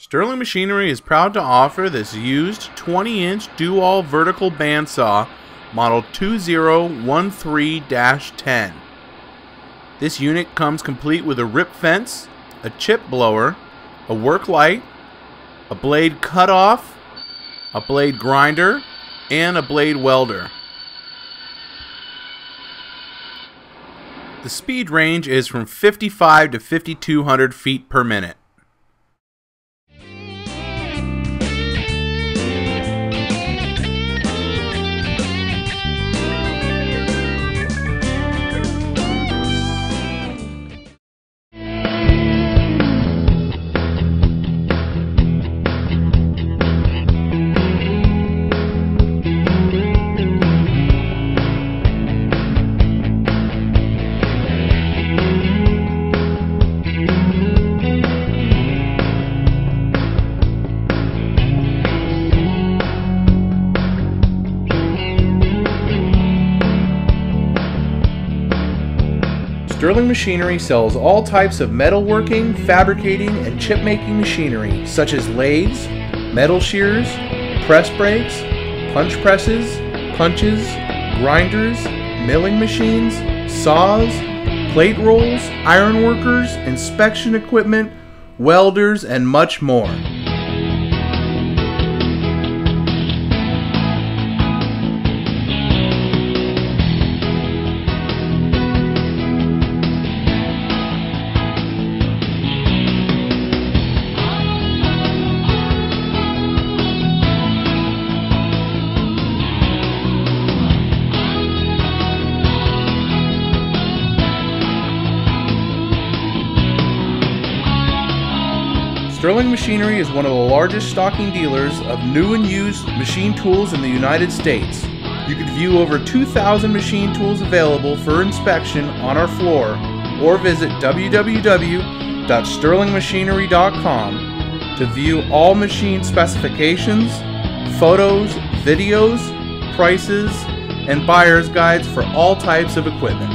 Sterling Machinery is proud to offer this used 20-inch DoAll vertical bandsaw model 2013-10. This unit comes complete with a rip fence, a chip blower, a work light, a blade cutoff, a blade grinder, and a blade welder. The speed range is from 55 to 5,200 feet per minute. Sterling Machinery sells all types of metalworking, fabricating, and chip-making machinery such as lathes, metal shears, press brakes, punch presses, punches, grinders, milling machines, saws, plate rolls, iron workers, inspection equipment, welders, and much more. Sterling Machinery is one of the largest stocking dealers of new and used machine tools in the United States. You can view over 2,000 machine tools available for inspection on our floor or visit www.sterlingmachinery.com to view all machine specifications, photos, videos, prices, and buyer's guides for all types of equipment.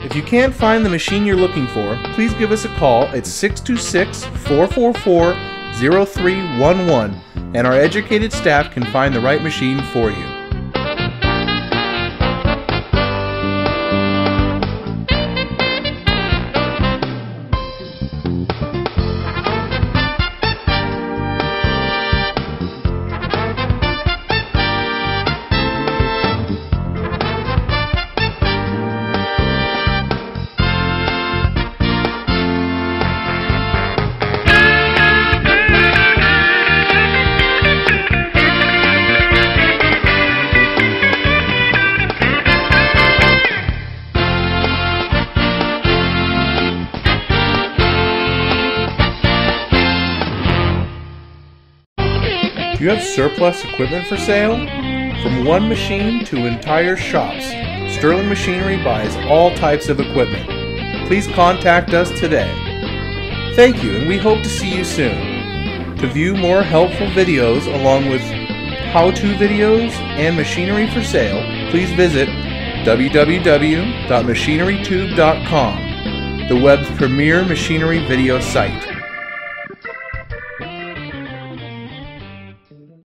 If you can't find the machine you're looking for, please give us a call at 626-444-0311 and our educated staff can find the right machine for you. Do you have surplus equipment for sale? From one machine to entire shops, Sterling Machinery buys all types of equipment. Please contact us today. Thank you, and we hope to see you soon. To view more helpful videos along with how-to videos and machinery for sale, please visit www.machinerytube.com, the web's premier machinery video site.